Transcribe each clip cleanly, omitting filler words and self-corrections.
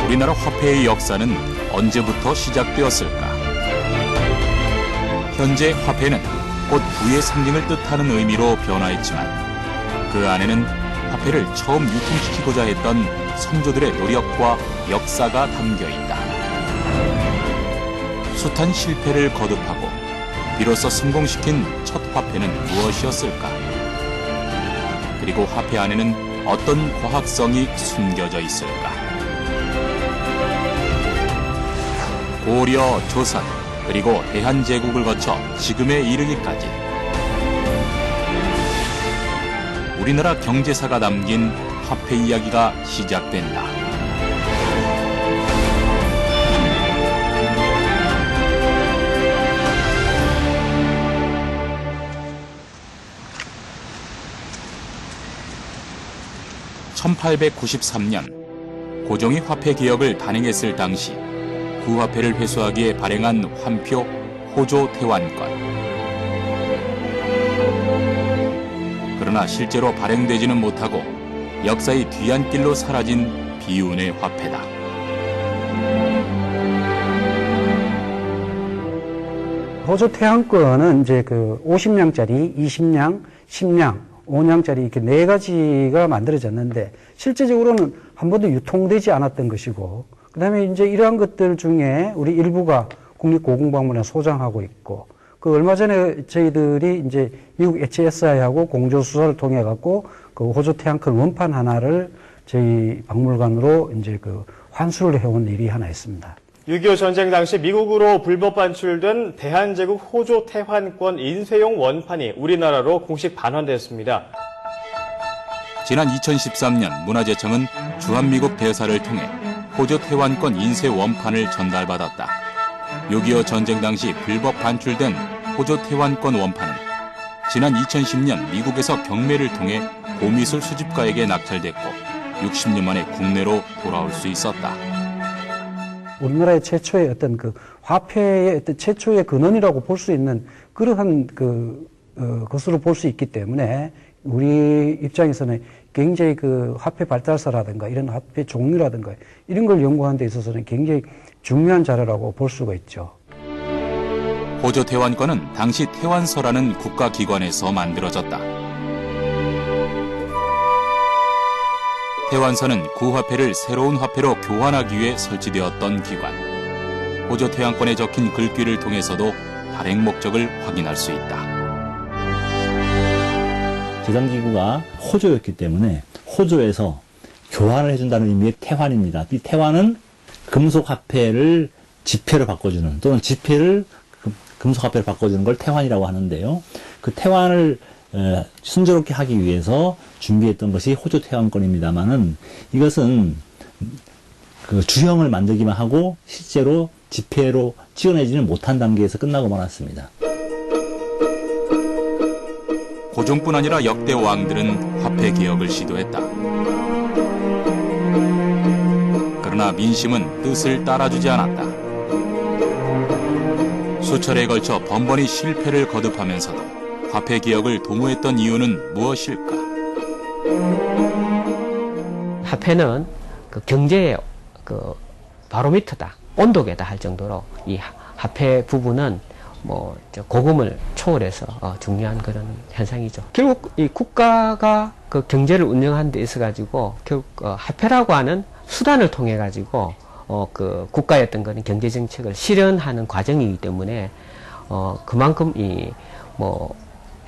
우리나라 화폐의 역사는 언제부터 시작되었을까? 현재 화폐는 곧 부의 상징을 뜻하는 의미로 변화했지만 그 안에는 화폐를 처음 유통시키고자 했던 선조들의 노력과 역사가 담겨 있다. 숱한 실패를 거듭하고 비로소 성공시킨 첫 화폐는 무엇이었을까? 그리고 화폐 안에는 어떤 과학성이 숨겨져 있을까? 고려, 조선, 그리고 대한제국을 거쳐 지금에 이르기까지 우리나라 경제사가 담긴 화폐 이야기가 시작된다. (1893년) 고종이 화폐 개혁을 단행했을 당시 구화폐를 회수하기에 발행한 환표 호조 태환권. 그러나 실제로 발행되지는 못하고 역사의 뒤안길로 사라진 비운의 화폐다. 호조 태환권은 이제 그 50냥짜리, 20냥, 10냥, 5냥짜리 이렇게 네 가지가 만들어졌는데 실제적으로는 한 번도 유통되지 않았던 것이고, 그다음에 이제 이러한 것들 중에 우리 일부가 국립고궁박물관에 소장하고 있고, 그 얼마 전에 저희들이 이제 미국 HSI하고 공조수사를 통해 갖고 그 호조 태환권 원판 하나를 저희 박물관으로 이제 그 환수를 해온 일이 하나 있습니다. 6.25 전쟁 당시 미국으로 불법 반출된 대한제국 호조 태환권 인쇄용 원판이 우리나라로 공식 반환되었습니다. 지난 2013년 문화재청은 주한미국 대사를 통해 호조 태환권 인쇄 원판을 전달받았다. 6.25 전쟁 당시 불법 반출된 호조 태환권 원판은 지난 2010년 미국에서 경매를 통해 고미술 수집가에게 낙찰됐고 60년 만에 국내로 돌아올 수 있었다. 우리나라의 최초의 어떤 그 화폐의 어떤 최초의 근원이라고 볼 수 있는 그러한 것으로 볼 수 있기 때문에 우리 입장에서는 굉장히 그 화폐 발달사라든가 이런 화폐 종류라든가 이런 걸 연구하는 데 있어서는 굉장히 중요한 자료라고 볼 수가 있죠. 호조 태환권은 당시 태환서라는 국가기관에서 만들어졌다. 태환서는 구화폐를 새로운 화폐로 교환하기 위해 설치되었던 기관. 호조 태환권에 적힌 글귀를 통해서도 발행 목적을 확인할 수 있다. 재단기구가 호조였기 때문에 호조에서 교환을 해준다는 의미의 태환입니다. 이 태환은 금속화폐를 지폐로 바꿔주는, 또는 지폐를 금속화폐로 바꿔주는 걸 태환이라고 하는데요. 그 태환을 순조롭게 하기 위해서 준비했던 것이 호조 태환권입니다만은 이것은 그 주형을 만들기만 하고 실제로 지폐로 찍어내지는 못한 단계에서 끝나고 말았습니다. 고종뿐 아니라 역대 왕들은 화폐 개혁을 시도했다. 그러나 민심은 뜻을 따라주지 않았다. 수철에 걸쳐 번번이 실패를 거듭하면서도 화폐 개혁을 도모했던 이유는 무엇일까? 화폐는 그 경제의 그 바로미터다, 온도계다 할 정도로 이 화폐 부분은 고금을 초월해서 중요한 그런 현상이죠. 결국 이 국가가 그 경제를 운영하는 데 있어 가지고 결국 화폐라고 하는 수단을 통해 가지고 그 국가의 어떤 그런 경제 정책을 실현하는 과정이기 때문에 그만큼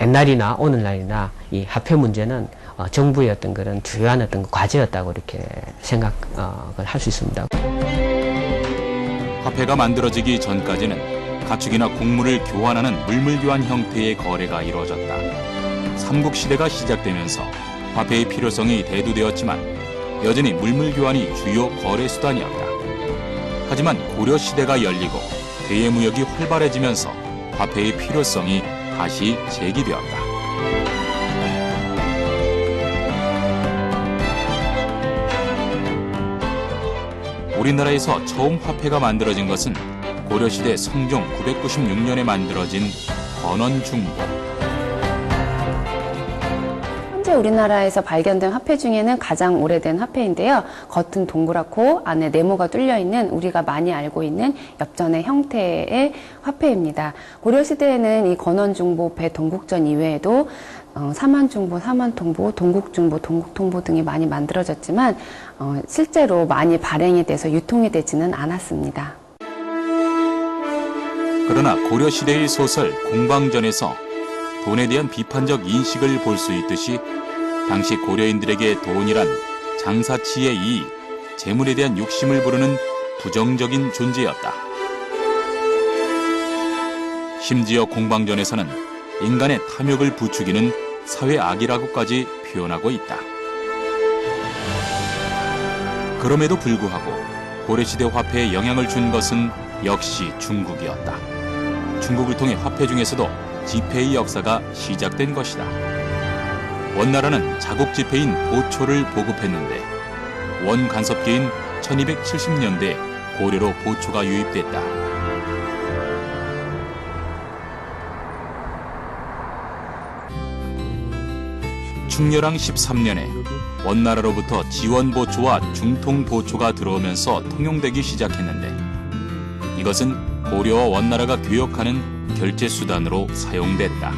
옛날이나 오늘날이나 이 화폐 문제는 정부의 어떤 그런 주요한 어떤 과제였다고 이렇게 생각을 할 수 있습니다. 화폐가 만들어지기 전까지는 가축이나 곡물을 교환하는 물물교환 형태의 거래가 이루어졌다. 삼국시대가 시작되면서 화폐의 필요성이 대두되었지만 여전히 물물교환이 주요 거래 수단이었다. 하지만 고려시대가 열리고 대외무역이 활발해지면서 화폐의 필요성이 다시 제기되었다. 우리나라에서 처음 화폐가 만들어진 것은 고려시대 성종 996년에 만들어진 건원중고. 실제 우리나라에서 발견된 화폐 중에는 가장 오래된 화폐인데요. 겉은 동그랗고 안에 네모가 뚫려 있는 우리가 많이 알고 있는 엽전의 형태의 화폐입니다. 고려시대에는 이 건원중보배 동국전 이외에도 사만중보, 사만통보, 동국중보, 동국통보 등이 많이 만들어졌지만 실제로 많이 발행이 돼서 유통이 되지는 않았습니다. 그러나 고려시대의 소설 공방전에서 돈에 대한 비판적 인식을 볼 수 있듯이 당시 고려인들에게 돈이란 장사치의 이익, 재물에 대한 욕심을 부르는 부정적인 존재였다. 심지어 공방전에서는 인간의 탐욕을 부추기는 사회악이라고까지 표현하고 있다. 그럼에도 불구하고 고려시대 화폐에 영향을 준 것은 역시 중국이었다. 중국을 통해 화폐 중에서도 지폐의 역사가 시작된 것이다. 원나라는 자국 지폐인 보초를 보급했는데 원 간섭기인 1270년대 고려로 보초가 유입됐다. 충렬왕 13년에 원나라로부터 지원보초와 중통보초가 들어오면서 통용되기 시작했는데 이것은 고려와 원나라가 교역하는 결제수단으로 사용됐다.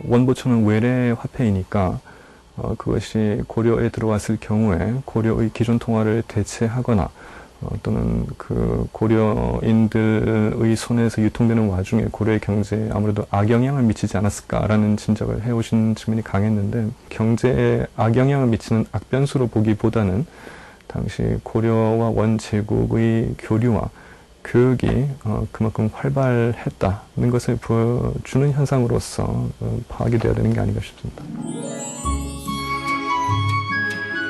원보초는 외래 화폐이니까 그것이 고려에 들어왔을 경우에 고려의 기존 통화를 대체하거나 또는 그 고려인들의 손에서 유통되는 와중에 고려의 경제에 아무래도 악영향을 미치지 않았을까라는 짐작을 해오신 측면이 강했는데 경제에 악영향을 미치는 악변수로 보기보다는 당시 고려와 원제국의 교류와 교역이 그만큼 활발했다는 것을 보여주는 현상으로서 파악이 되어야 되는 게 아닌가 싶습니다.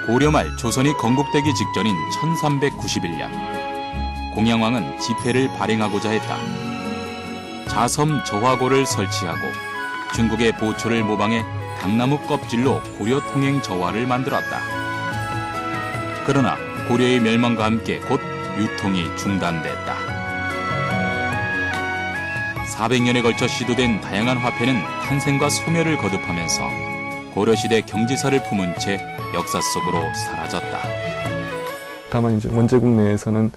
고려 말 조선이 건국되기 직전인 1391년 공양왕은 지폐를 발행하고자 했다. 자섬 저화고를 설치하고 중국의 보초를 모방해 당나무 껍질로 고려 통행 저화를 만들었다. 그러나 고려의 멸망과 함께 곧 유통이 중단됐다. 400년에 걸쳐 시도된 다양한 화폐는 탄생과 소멸을 거듭하면서 고려시대 경지사를 품은 채 역사 속으로 사라졌다. 다만 이제 원제국 내에서는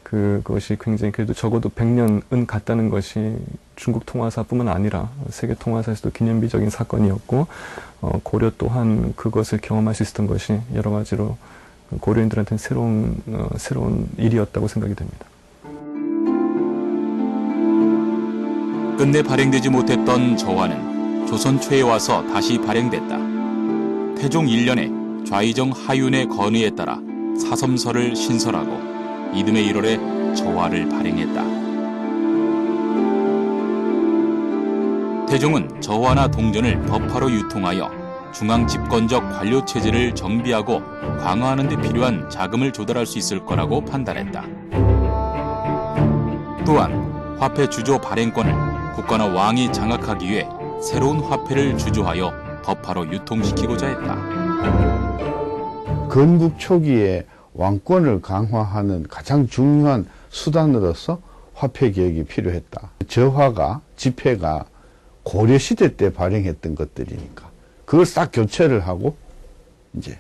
그것이 굉장히 그래도 적어도 100년은 갔다는 것이 중국 통화사뿐만 아니라 세계 통화사에서도 기념비적인 사건이었고 고려 또한 그것을 경험할 수 있었던 것이 여러 가지로 고려인들한테는 새로운 일이었다고 생각이 됩니다. 끝내 발행되지 못했던 저화는 조선 초에 와서 다시 발행됐다. 태종 1년에 좌의정 하윤의 건의에 따라 사섬서를 신설하고 이듬해 1월에 저화를 발행했다. 태종은 저화나 동전을 법화로 유통하여 중앙집권적 관료체제를 정비하고 강화하는 데 필요한 자금을 조달할 수 있을 거라고 판단했다. 또한 화폐 주조 발행권을 국가나 왕이 장악하기 위해 새로운 화폐를 주조하여 법화로 유통시키고자 했다. 건국 초기에 왕권을 강화하는 가장 중요한 수단으로서 화폐 개혁이 필요했다. 저화가, 지폐가 고려시대 때 발행했던 것들이니까 그걸 싹 교체를 하고 이제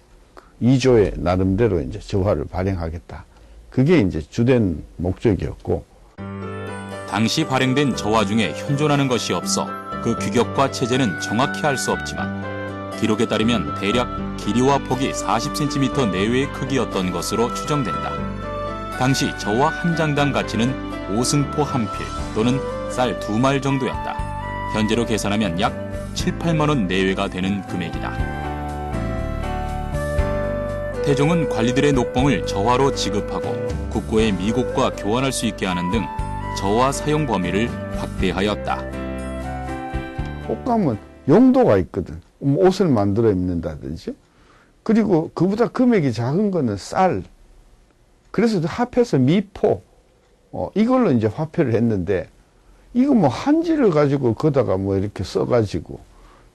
이조의 나름대로 이제 저화를 발행하겠다. 그게 이제 주된 목적이었고, 당시 발행된 저화 중에 현존하는 것이 없어 그 규격과 체제는 정확히 알 수 없지만 기록에 따르면 대략 길이와 폭이 40cm 내외의 크기였던 것으로 추정된다. 당시 저화 한 장당 가치는 5승포 한 필 또는 쌀 2말 정도였다. 현재로 계산하면 약 7, 8만 원 내외가 되는 금액이다. 태종은 관리들의 녹봉을 저화로 지급하고 국고의 미국과 교환할 수 있게 하는 등 저화 사용 범위를 확대하였다. 옷감은 용도가 있거든. 옷을 만들어 입는다든지. 그리고 그보다 금액이 작은 거는 쌀. 그래서 합해서 미포. 이걸로 이제 화폐를 했는데, 이거 뭐 한지를 가지고 거다가 뭐 이렇게 써가지고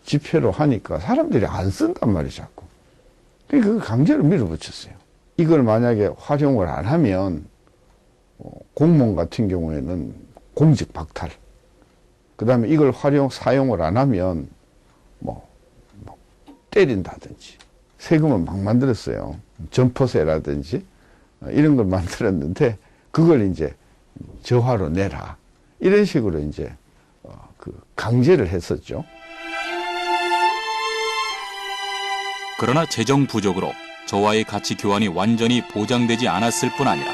지폐로 하니까 사람들이 안 쓴단 말이야, 자꾸. 그러니까 그걸 강제로 밀어붙였어요. 이걸 만약에 활용을 안 하면 공무원 같은 경우에는 공직 박탈. 그 다음에 이걸 사용을 안 하면 뭐 때린다든지 세금을 막 만들었어요. 점퍼세라든지 이런 걸 만들었는데 그걸 이제 저하로 내라. 이런 식으로 이제 강제를 했었죠. 그러나 재정 부족으로 저와의 가치 교환이 완전히 보장되지 않았을 뿐 아니라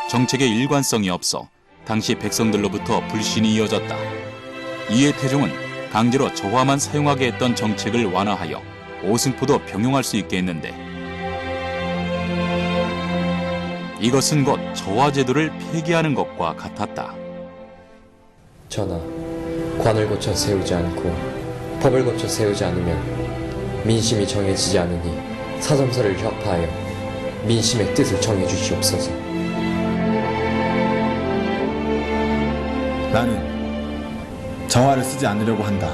정책의 일관성이 없어 당시 백성들로부터 불신이 이어졌다. 이에 태종은 강제로 저화만 사용하게 했던 정책을 완화하여 오승포도 병용할 수 있게 했는데 이것은 곧 저화 제도를 폐기하는 것과 같았다. 전하, 관을 고쳐 세우지 않고 법을 고쳐 세우지 않으면 민심이 정해지지 않으니 사점서를 혁파하여 민심의 뜻을 정해주시옵소서. 나는 저화를 쓰지 않으려고 한다.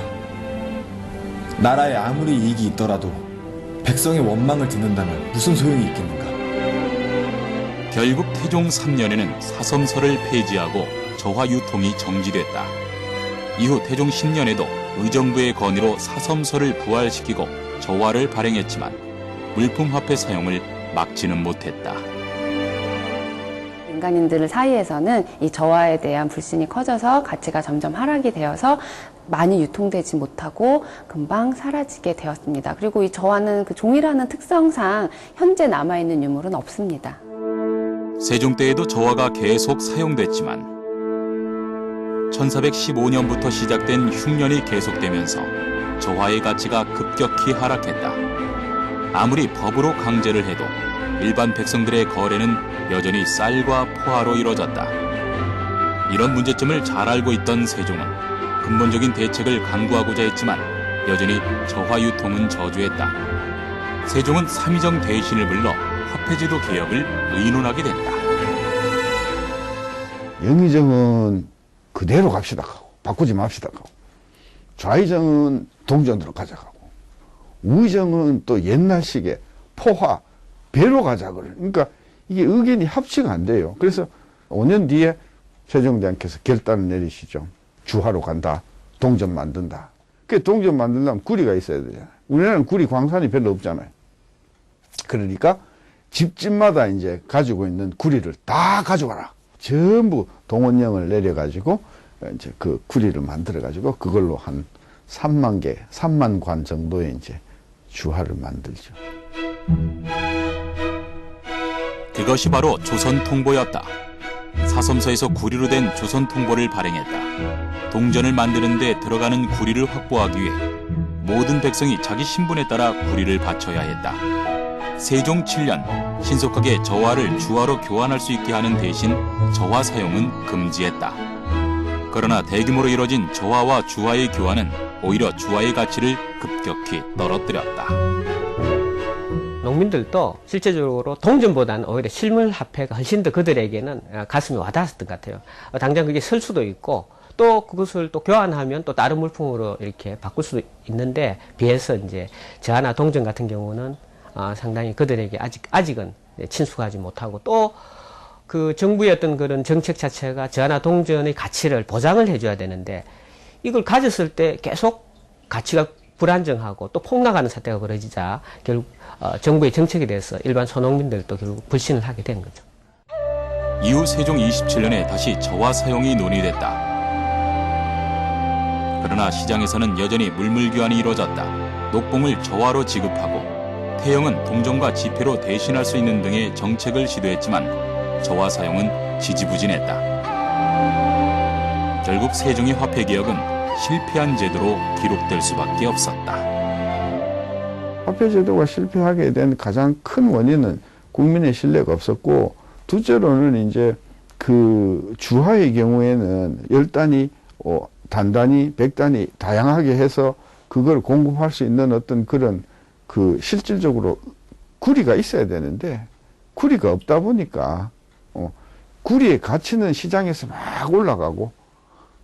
나라에 아무리 이익이 있더라도 백성의 원망을 듣는다면 무슨 소용이 있겠는가? 결국 태종 3년에는 사섬서를 폐지하고 저화 유통이 정지됐다. 이후 태종 10년에도 의정부의 건의로 사섬서를 부활시키고 저화를 발행했지만 물품화폐 사용을 막지는 못했다. 민간인들 사이에서는 이 저화에 대한 불신이 커져서 가치가 점점 하락이 되어서 많이 유통되지 못하고 금방 사라지게 되었습니다. 그리고 이 저화는 그 종이라는 특성상 현재 남아있는 유물은 없습니다. 세종 때에도 저화가 계속 사용됐지만 1415년부터 시작된 흉년이 계속되면서 저화의 가치가 급격히 하락했다. 아무리 법으로 강제를 해도 일반 백성들의 거래는 여전히 쌀과 포화로 이루어졌다. 이런 문제점을 잘 알고 있던 세종은 근본적인 대책을 강구하고자 했지만 여전히 저화 유통은 저조했다. 세종은 삼의정 대신을 불러 화폐제도 개혁을 의논하게 된다. 영의정은 그대로 갑시다 하고 바꾸지 맙시다 하고 좌의정은 동전으로 가져가고 우의정은 또 옛날식의 포화 배로 가자 그래. 그러니까 이게 의견이 합치가 안 돼요. 그래서 5년 뒤에 세종대왕께서 결단을 내리시죠. 주화로 간다. 동전 만든다. 그 동전 만들려면 구리가 있어야 되잖아요. 우리나라는 구리 광산이 별로 없잖아요. 그러니까 집집마다 이제 가지고 있는 구리를 다 가져와라. 전부 동원령을 내려가지고 이제 그 구리를 만들어가지고 그걸로 한 3만 개, 3만 관 정도의 이제 주화를 만들죠. 그것이 바로 조선통보였다. 사섬서에서 구리로 된 조선통보를 발행했다. 동전을 만드는 데 들어가는 구리를 확보하기 위해 모든 백성이 자기 신분에 따라 구리를 바쳐야 했다. 세종 7년 신속하게 저화를 주화로 교환할 수 있게 하는 대신 저화 사용은 금지했다. 그러나 대규모로 이뤄진 저화와 주화의 교환은 오히려 주화의 가치를 급격히 떨어뜨렸다. 농민들도 실제적으로 동전보다는 오히려 실물 화폐가 훨씬 더 그들에게는 가슴에 와닿았던 것 같아요. 당장 그게 쓸 수도 있고 또 그것을 또 교환하면 또 다른 물품으로 이렇게 바꿀 수도 있는데 비해서 이제 저하나 동전 같은 경우는 상당히 그들에게 아직은 친숙하지 못하고 또 그 정부의 어떤 그런 정책 자체가 저하나 동전의 가치를 보장을 해줘야 되는데 이걸 가졌을 때 계속 가치가 불안정하고 또 폭락하는 사태가 벌어지자 결국 정부의 정책에 대해서 일반 소농민들도 결국 불신을 하게 된 거죠. 이후 세종 27년에 다시 저화 사용이 논의됐다. 그러나 시장에서는 여전히 물물교환이 이루어졌다. 녹봉을 저화로 지급하고 태영은 동전과 지폐로 대신할 수 있는 등의 정책을 시도했지만 저화 사용은 지지부진했다. 결국 세종의 화폐개혁은 실패한 제도로 기록될 수밖에 없었다. 화폐제도가 실패하게 된 가장 큰 원인은 국민의 신뢰가 없었고, 둘째로는 이제 그 주화의 경우에는 10단위, 단단위, 100단위 다양하게 해서 그걸 공급할 수 있는 어떤 그런 그 실질적으로 구리가 있어야 되는데 구리가 없다 보니까 구리의 가치는 시장에서 막 올라가고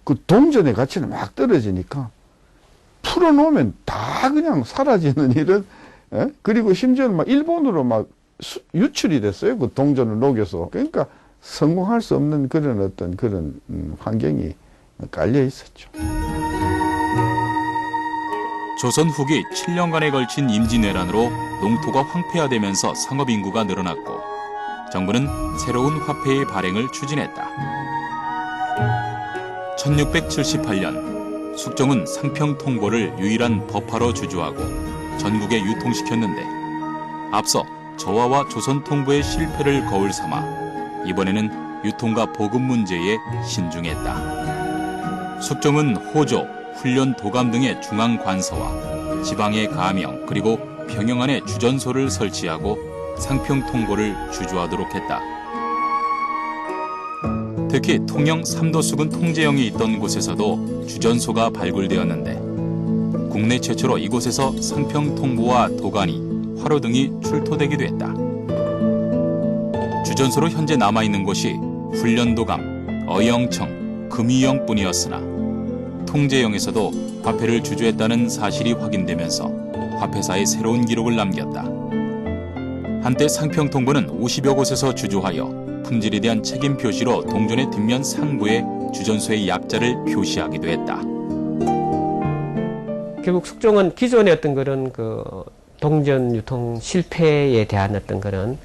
그 동전의 가치는 막 떨어지니까 풀어놓으면 다 그냥 사라지는 이런, 그리고 심지어는 막 일본으로 막 유출이 됐어요. 그 동전을 녹여서. 그러니까 성공할 수 없는 그런 어떤 그런 환경이 깔려 있었죠. 조선 후기 7년간에 걸친 임진왜란으로 농토가 황폐화되면서 상업인구가 늘어났고 정부는 새로운 화폐의 발행을 추진했다. 1678년 숙종은 상평통보를 유일한 법화로 주조하고 전국에 유통시켰는데 앞서 저하와 조선통보의 실패를 거울 삼아 이번에는 유통과 보급 문제에 신중했다. 숙종은 호조, 훈련 도감 등의 중앙관서와 지방의 가명 그리고 병영 안에 주전소를 설치하고 상평통보를 주조하도록 했다. 특히 통영 삼도수군 통제영이 있던 곳에서도 주전소가 발굴되었는데 국내 최초로 이곳에서 상평통보와 도가니, 화로 등이 출토되기도 했다. 주전소로 현재 남아있는 곳이 훈련도감, 어영청, 금이영뿐이었으나 통제영에서도 화폐를 주조했다는 사실이 확인되면서 화폐사에 새로운 기록을 남겼다. 한때 상평통보는 50여 곳에서 주조하여 품질에 대한 책임 표시로 동전의 뒷면 상부에 주전소의 약자를 표시하기도 했다. 결국 숙종은 기존의 어떤 그런 동전 유통 실패에 대한 어떤 그런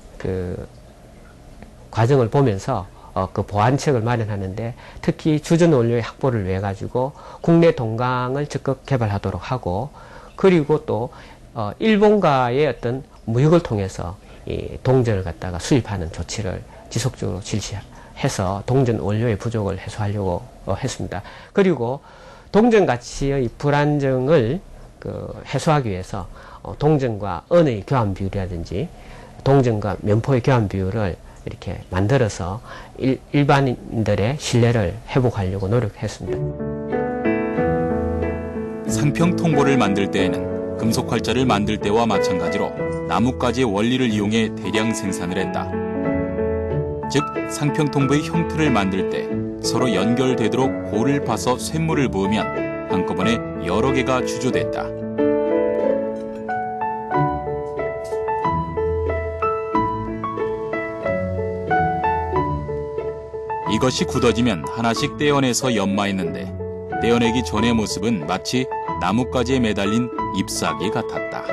과정을 보면서 그 보완책을 마련하는데 특히 주전 원료의 확보를 위해 가지고 국내 동강을 적극 개발하도록 하고 그리고 또 일본과의 어떤 무역을 통해서 이 동전을 갖다가 수입하는 조치를 지속적으로 실시해서 동전 원료의 부족을 해소하려고 했습니다. 그리고 동전 가치의 불안정을 해소하기 위해서 동전과 은의 교환 비율이라든지 동전과 면포의 교환 비율을 이렇게 만들어서 일반인들의 신뢰를 회복하려고 노력했습니다. 상평통보를 만들 때에는 금속활자를 만들 때와 마찬가지로 나뭇가지의 원리를 이용해 대량 생산을 했다. 즉 상평통보의 형틀을 만들 때 서로 연결되도록 골을 파서 쇳물을 부으면 한꺼번에 여러 개가 주조됐다. 이것이 굳어지면 하나씩 떼어내서 연마했는데 떼어내기 전의 모습은 마치 나뭇가지에 매달린 잎사귀 같았다.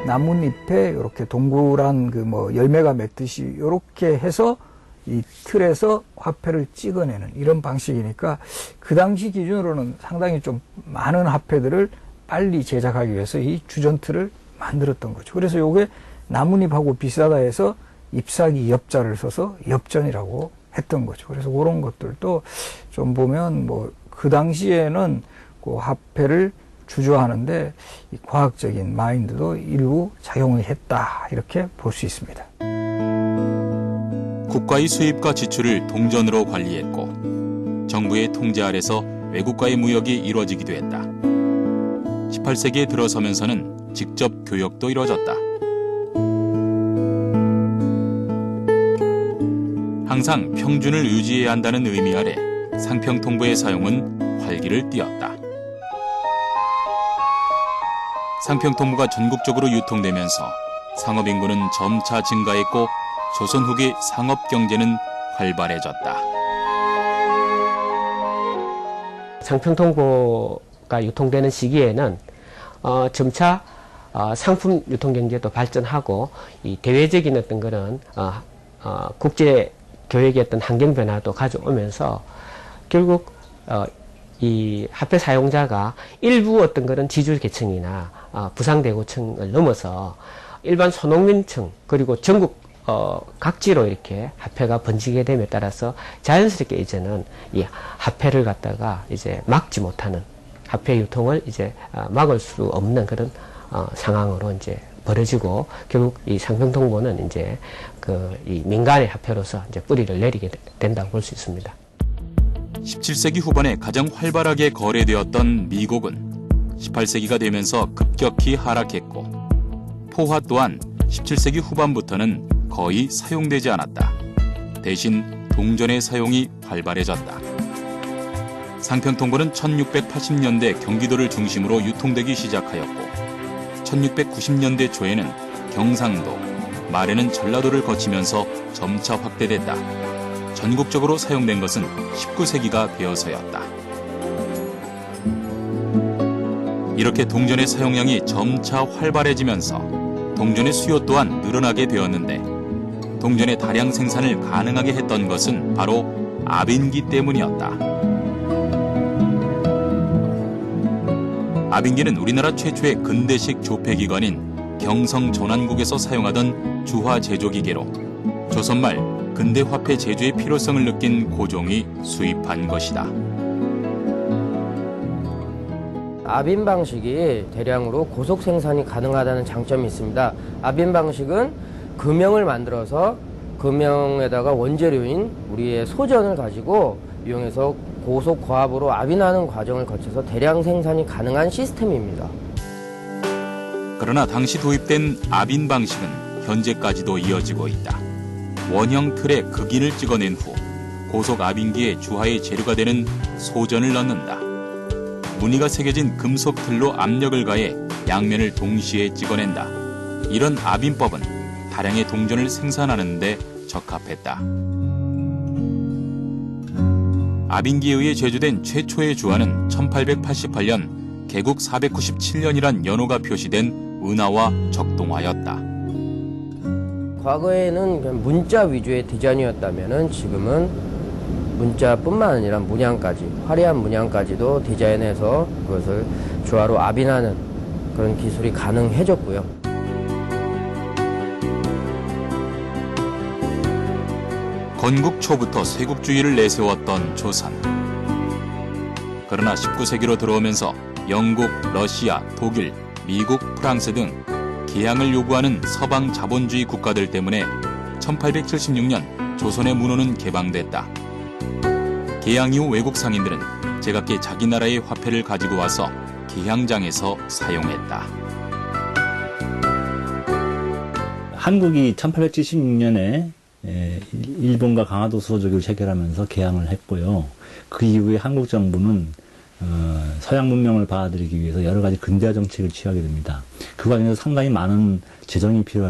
나뭇잎에 이렇게 동그란 열매가 맺듯이 이렇게 해서 이 틀에서 화폐를 찍어내는 이런 방식이니까 그 당시 기준으로는 상당히 좀 많은 화폐들을 빨리 제작하기 위해서 이 주전틀을 만들었던 거죠. 그래서 이게 나뭇잎하고 비슷하다 해서 잎사귀 엽자를 써서 엽전이라고 했던 거죠. 그래서 그런 것들도 좀 보면 그 당시에는 그 화폐를 주조하는데 이 과학적인 마인드도 일부 작용을 했다 이렇게 볼 수 있습니다. 국가의 수입과 지출을 동전으로 관리했고 정부의 통제 아래서 외국과의 무역이 이루어지기도 했다. 18세기에 들어서면서는 직접 교역도 이루어졌다. 항상 평준을 유지해야 한다는 의미 아래 상평통보의 사용은 활기를 띠었다. 상평통보가 전국적으로 유통되면서 상업인구는 점차 증가했고 조선 후기 상업경제는 활발해졌다. 상평통보가 유통되는 시기에는 점차 상품 유통경제도 발전하고 이 대외적인 어떤 그런 국제 교역의 어떤 환경 변화도 가져오면서 결국 이 화폐 사용자가 일부 어떤 그런 지주 계층이나 부상대고층을 넘어서 일반 소농민층 그리고 전국 각지로 이렇게 화폐가 번지게 됨에 따라서 자연스럽게 이제는 이 화폐를 갖다가 이제 막지 못하는 화폐 유통을 이제 막을 수 없는 그런 상황으로 이제 벌어지고 결국 이 상평통보는 이제 이 민간의 화폐로서 이제 뿌리를 내리게 된다고 볼 수 있습니다. 17세기 후반에 가장 활발하게 거래되었던 미곡은 18세기가 되면서 급격히 하락했고 포화 또한 17세기 후반부터는 거의 사용되지 않았다. 대신 동전의 사용이 활발해졌다. 상평통보는 1680년대 경기도를 중심으로 유통되기 시작하였고 1690년대 초에는 경상도, 말에는 전라도를 거치면서 점차 확대됐다. 전국적으로 사용된 것은 19세기가 되어서였다. 이렇게 동전의 사용량이 점차 활발해지면서 동전의 수요 또한 늘어나게 되었는데 동전의 다량 생산을 가능하게 했던 것은 바로 아빈기 때문이었다. 아빈기는 우리나라 최초의 근대식 조폐기관인 경성 전환국에서 사용하던 주화 제조기계로 조선말 근대 화폐 제조의 필요성을 느낀 고종이 수입한 것이다. 아빈 방식이 대량으로 고속 생산이 가능하다는 장점이 있습니다. 아빈 방식은 금형을 만들어서 금형에다가 원재료인 우리의 소전을 가지고 이용해서 고속 고압으로 아빈하는 과정을 거쳐서 대량 생산이 가능한 시스템입니다. 그러나 당시 도입된 아빈 방식은 현재까지도 이어지고 있다. 원형 틀에 극인을 찍어낸 후 고속 아빈기에 주화의 재료가 되는 소전을 넣는다. 무늬가 새겨진 금속 틀로 압력을 가해 양면을 동시에 찍어낸다. 이런 아빈법은 다량의 동전을 생산하는 데 적합했다. 아빈기에 의해 제조된 최초의 주화는 1888년 개국 497년이란 연호가 표시된 은하와 적동화였다. 과거에는 그냥 문자 위주의 디자인이었다면 지금은 문자뿐만 아니라 문양까지, 화려한 문양까지도 디자인해서 그것을 주화로 아빈하는 그런 기술이 가능해졌고요. 건국 초부터 쇄국주의를 내세웠던 조선. 그러나 19세기로 들어오면서 영국, 러시아, 독일, 미국, 프랑스 등 개양을 요구하는 서방 자본주의 국가들 때문에 1876년 조선의 문호는 개방됐다. 개양 이후 외국 상인들은 제각기 자기 나라의 화폐를 가지고 와서 개양장에서 사용했다. 한국이 1876년에 일본과 강화도 수호조약을 체결하면서 개항을 했고요. 그 이후에 한국 정부는 서양 문명을 받아들이기 위해서 여러 가지 근대화 정책을 취하게 됩니다. 그 과정에서 상당히 많은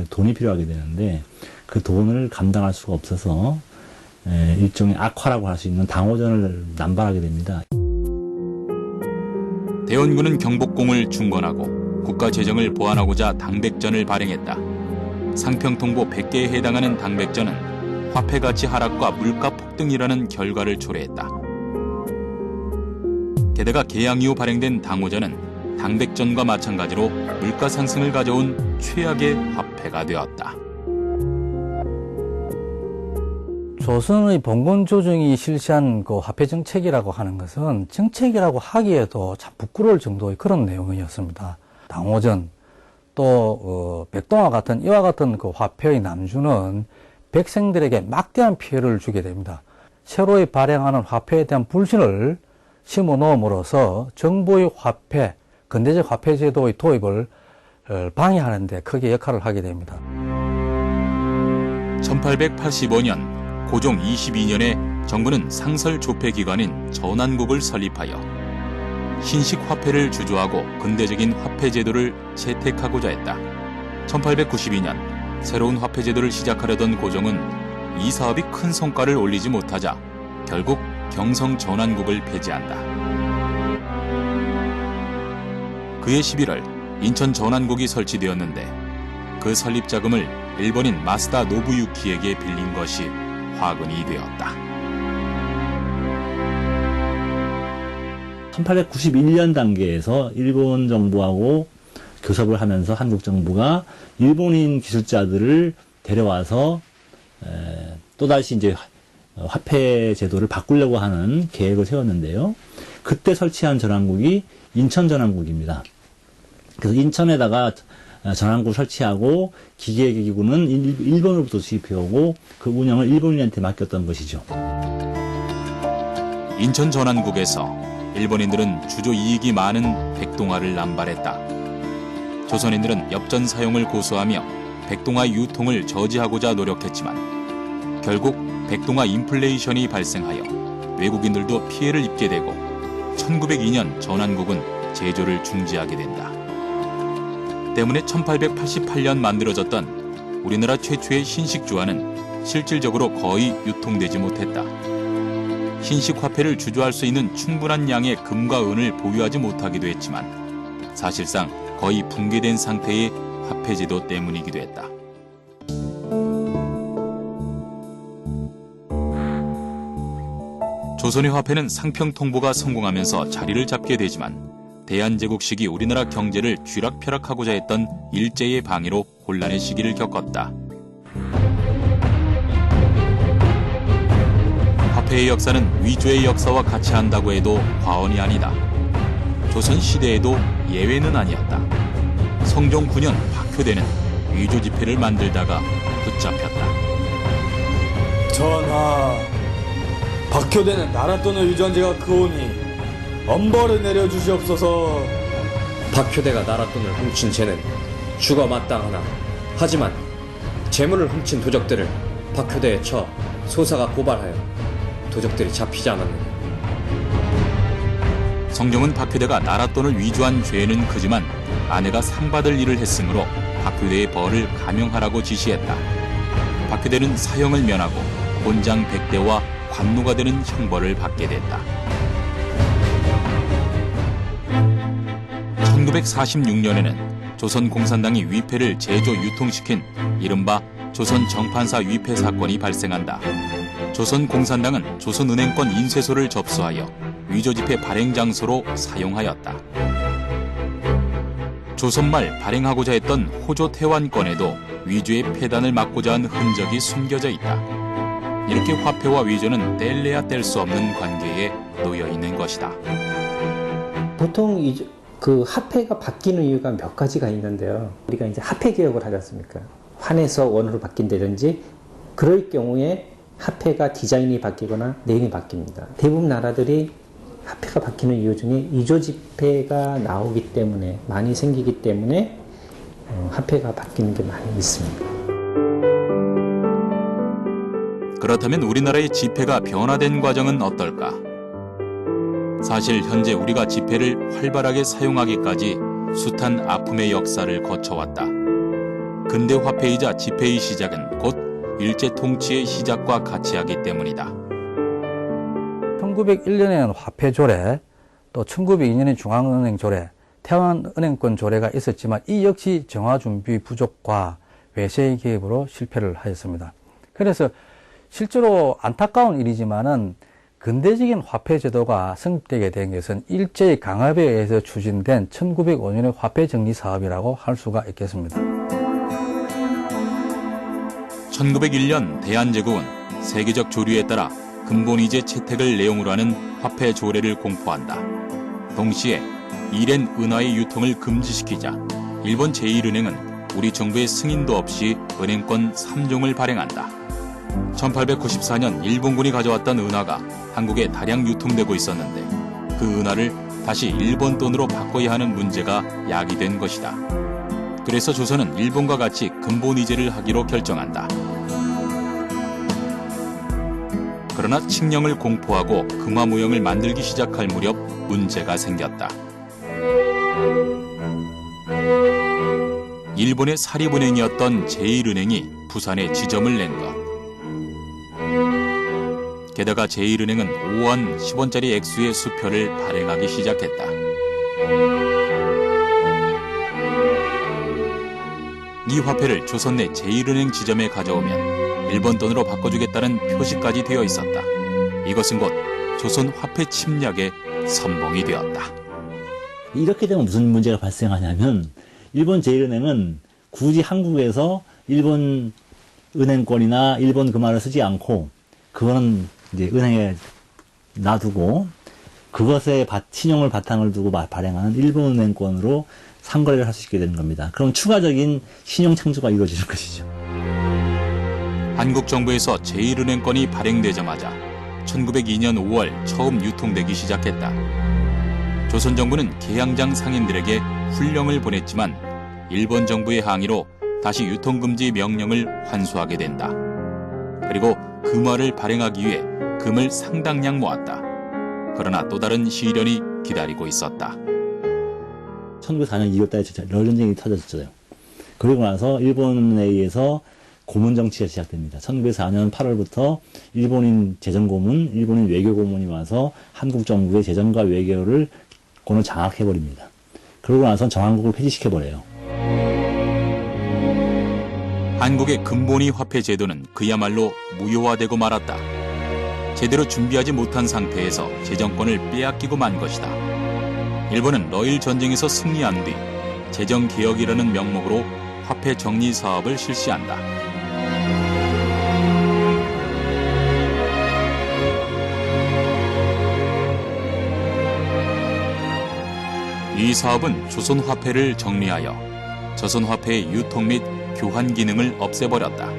돈이 필요하게 되는데 그 돈을 감당할 수가 없어서 일종의 악화라고 할 수 있는 당호전을 남발하게 됩니다. 대원군은 경복궁을 중건하고 국가 재정을 보완하고자 당백전을 발행했다. 상평통보 100개에 해당하는 당백전은 화폐 가치 하락과 물가 폭등이라는 결과를 초래했다. 게다가 개양 이후 발행된 당호전은 당백전과 마찬가지로 물가 상승을 가져온 최악의 화폐가 되었다. 조선의 봉건 조정이 실시한 그 화폐 정책이라고 하는 것은 정책이라고 하기에도 참 부끄러울 정도의 그런 내용이었습니다. 당호전 또 백동화 같은 이와 같은 그 화폐의 남주는 백성들에게 막대한 피해를 주게 됩니다. 새로 발행하는 화폐에 대한 불신을 심어 넣음으로써 정부의 화폐, 근대적 화폐 제도의 도입을 방해하는 데 크게 역할을 하게 됩니다. 1885년 고종 22년에 정부는 상설 조폐기관인 전환국을 설립하여 신식 화폐를 주조하고 근대적인 화폐 제도를 채택하고자 했다. 1892년 새로운 화폐 제도를 시작하려던 고종은 이 사업이 큰 성과를 올리지 못하자 결국 경성 전환국을 폐지한다. 그해 11월 인천 전환국이 설치되었는데 그 설립 자금을 일본인 마스다 노부유키에게 빌린 것이 화근이 되었다. 1891년 단계에서 일본 정부하고 교섭을 하면서 한국 정부가 일본인 기술자들을 데려와서 또다시 이제 화폐 제도를 바꾸려고 하는 계획을 세웠는데요. 그때 설치한 전환국이 인천 전환국입니다. 그래서 인천에다가 전환국 설치하고 기계기구는 일본으로부터 수입해오고 그 운영을 일본인한테 맡겼던 것이죠. 인천 전환국에서 일본인들은 주조 이익이 많은 백동화를 남발했다. 조선인들은 엽전 사용을 고수하며 백동화 유통을 저지하고자 노력했지만 결국 백동화 인플레이션이 발생하여 외국인들도 피해를 입게 되고 1902년 전환국은 제조를 중지하게 된다. 때문에 1888년 만들어졌던 우리나라 최초의 신식주화는 실질적으로 거의 유통되지 못했다. 신식화폐를 주조할 수 있는 충분한 양의 금과 은을 보유하지 못하기도 했지만 사실상 거의 붕괴된 상태의 화폐제도 때문이기도 했다. 조선의 화폐는 상평 통보가 성공하면서 자리를 잡게 되지만 대한제국 시기 우리나라 경제를 쥐락펴락하고자 했던 일제의 방해로 혼란의 시기를 겪었다. 화폐의 역사는 위조의 역사와 같이 한다고 해도 과언이 아니다. 조선 시대에도 예외는 아니었다. 성종 9년 박효대는 위조 지폐를 만들다가 붙잡혔다. 전하, 박효대는 나라 돈을 위조한 지가 크오니 엄벌을 내려주시옵소서. 박효대가 나라 돈을 훔친 죄는 죽어 마땅하나 하지만 재물을 훔친 도적들을 박효대에 쳐 소사가 고발하여 도적들이 잡히지 않았느냐. 성종은 박효대가 나라 돈을 위조한 죄는 크지만 아내가 상받을 일을 했으므로 박효대의 벌을 감형하라고 지시했다. 박효대는 사형을 면하고 곤장 100대와 관노가 되는 형벌을 받게 됐다. 1946년에는 조선공산당이 위패를 제조 유통시킨 이른바 조선정판사 위패 사건이 발생한다. 조선공산당은 조선은행권 인쇄소를 접수하여 위조지폐 발행 장소로 사용하였다. 조선말 발행하고자 했던 호조 태환권에도 위조의 폐단을 막고자 한 흔적이 숨겨져 있다. 이렇게 화폐와 위조는 뗄래야 뗄 수 없는 관계에 놓여 있는 것이다. 보통 그 화폐가 바뀌는 이유가 몇 가지가 있는데요. 우리가 이제 화폐 개혁을 하지 않습니까? 환에서 원으로 바뀐다든지 그럴 경우에 화폐가 디자인이 바뀌거나 내용이 바뀝니다. 대부분 나라들이 화폐가 바뀌는 이유 중에 위조 지폐가 나오기 때문에 많이 생기기 때문에 화폐가 바뀌는 게 많이 있습니다. 그렇다면 우리나라의 지폐가 변화된 과정은 어떨까? 사실 현재 우리가 지폐를 활발하게 사용하기까지 숱한 아픔의 역사를 거쳐왔다. 근대 화폐이자 지폐의 시작은 곧 일제 통치의 시작과 같이 하기 때문이다. 1901년에는 화폐 조례, 또 1902년에 중앙은행 조례, 태환은행권 조례가 있었지만 이 역시 정화 준비 부족과 외세의 개입으로 실패를 하였습니다. 그래서 실제로 안타까운 일이지만은 근대적인 화폐 제도가 성립되게 된 것은 일제의 강압에 의해서 추진된 1905년의 화폐 정리 사업이라고 할 수가 있겠습니다. 1901년 대한제국은 세계적 조류에 따라 근본이제 채택을 내용으로 하는 화폐 조례를 공포한다. 동시에 일엔 은화의 유통을 금지시키자 일본 제1은행은 우리 정부의 승인도 없이 은행권 3종을 발행한다. 1894년 일본군이 가져왔던 은화가 한국에 다량 유통되고 있었는데 그 은화를 다시 일본 돈으로 바꿔야 하는 문제가 야기된 것이다. 그래서 조선은 일본과 같이 근본이제를 하기로 결정한다. 그러나 칙령을 공포하고 금화무형을 만들기 시작할 무렵 문제가 생겼다. 일본의 사립은행이었던 제1은행이 부산에 지점을 낸 것. 게다가 제1은행은 5원, 10원짜리 액수의 수표를 발행하기 시작했다. 이 화폐를 조선 내 제1은행 지점에 가져오면 일본 돈으로 바꿔주겠다는 표시까지 되어 있었다. 이것은 곧 조선 화폐 침략의 선봉이 되었다. 이렇게 되면 무슨 문제가 발생하냐면 일본 제1은행은 굳이 한국에서 일본 은행권이나 일본 금화를 쓰지 않고 그거는 이제 은행에 놔두고 그것에 신용을 바탕을 두고 발행하는 일본 은행권으로 상거래를 할 수 있게 되는 겁니다. 그럼 추가적인 신용 창조가 이루어지는 것이죠. 한국 정부에서 제1은행권이 발행되자마자 1902년 5월 처음 유통되기 시작했다. 조선 정부는 계양장 상인들에게 훈령을 보냈지만 일본 정부의 항의로 다시 유통금지 명령을 환수하게 된다. 그리고 금화를 발행하기 위해 금을 상당량 모았다. 그러나 또 다른 시련이 기다리고 있었다. 1904년 2월달에 런전쟁이 터졌잖아요. 그리고 나서 일본에 의해서 고문 정치가 시작됩니다. 1904년 8월부터 일본인 재정고문, 일본인 외교고문이 와서 한국 정부의 재정과 외교를 권을 장악해버립니다. 그러고 나서 정한국을 폐지시켜버려요. 한국의 금본위 화폐 제도는 그야말로 무효화되고 말았다. 제대로 준비하지 못한 상태에서 재정권을 빼앗기고 만 것이다. 일본은 러일 전쟁에서 승리한 뒤 재정개혁이라는 명목으로 화폐 정리 사업을 실시한다. 이 사업은 조선화폐를 정리하여 조선화폐의 유통 및 교환 기능을 없애버렸다.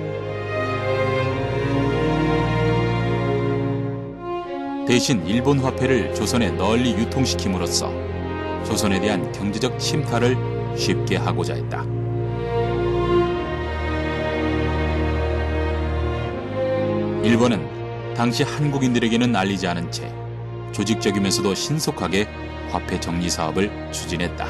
대신 일본 화폐를 조선에 널리 유통시킴으로써 조선에 대한 경제적 침탈을 쉽게 하고자 했다. 일본은 당시 한국인들에게는 알리지 않은 채 조직적이면서도 신속하게 화폐 정리 사업을 추진했다.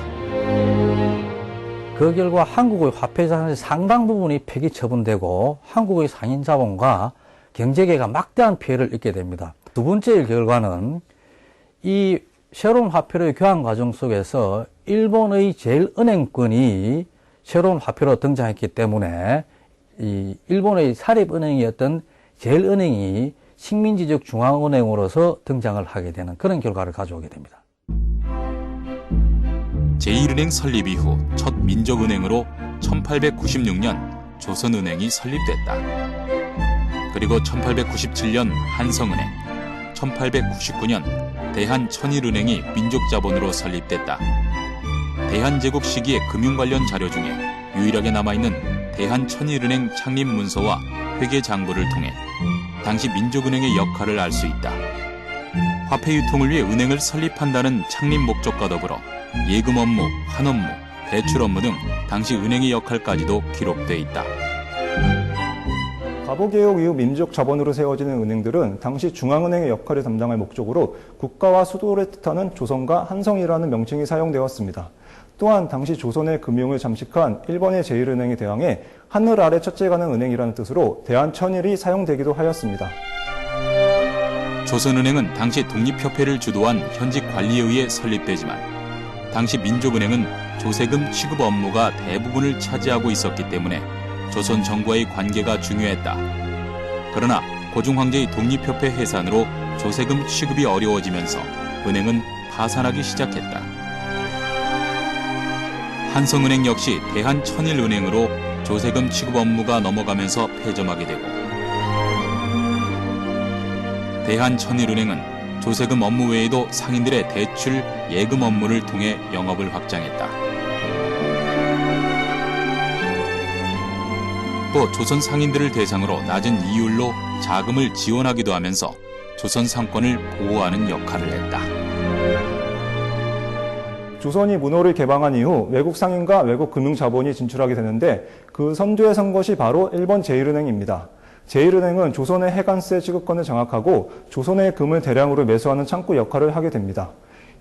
그 결과 한국의 화폐 자산의 상당 부분이 폐기 처분되고 한국의 상인 자본과 경제계가 막대한 피해를 입게 됩니다. 두 번째 결과는 이 새로운 화폐의 교환 과정 속에서 일본의 제일은행권이 새로운 화폐로 등장했기 때문에 이 일본의 사립은행이었던 제일은행이 식민지적 중앙은행으로서 등장을 하게 되는 그런 결과를 가져오게 됩니다. 제1은행 설립 이후 첫 민족은행으로 1896년 조선은행이 설립됐다. 그리고 1897년 한성은행, 1899년 대한천일은행이 민족자본으로 설립됐다. 대한제국 시기의 금융 관련 자료 중에 유일하게 남아있는 대한천일은행 창립 문서와 회계장부를 통해 당시 민족은행의 역할을 알 수 있다. 화폐 유통을 위해 은행을 설립한다는 창립 목적과 더불어 예금 업무, 환 업무, 대출 업무 등 당시 은행의 역할까지도 기록돼 있다. 가보개혁 이후 민족 자본으로 세워지는 은행들은 당시 중앙은행의 역할을 담당할 목적으로 국가와 수도를 뜻하는 조선과 한성이라는 명칭이 사용되었습니다. 또한 당시 조선의 금융을 잠식한 일본의 제1은행에 대항해 하늘 아래 첫째 가는 은행이라는 뜻으로 대한천일이 사용되기도 하였습니다. 조선은행은 당시 독립협회를 주도한 현직 관리에 의해 설립되지만 당시 민족은행은 조세금 취급 업무가 대부분을 차지하고 있었기 때문에 조선 정부와의 관계가 중요했다. 그러나 고종황제의 독립협회 해산으로 조세금 취급이 어려워지면서 은행은 파산하기 시작했다. 한성은행 역시 대한천일은행으로 조세금 취급 업무가 넘어가면서 폐점하게 되고 대한천일은행은 조세금 업무 외에도 상인들의 대출, 예금 업무를 통해 영업을 확장했다. 또 조선 상인들을 대상으로 낮은 이율로 자금을 지원하기도 하면서 조선 상권을 보호하는 역할을 했다. 조선이 문호를 개방한 이후 외국 상인과 외국 금융 자본이 진출하게 되는데 그 선두에 선 것이 바로 일본 제1은행입니다. 제1은행은 조선의 해관세 지급권을 장악하고 조선의 금을 대량으로 매수하는 창구 역할을 하게 됩니다.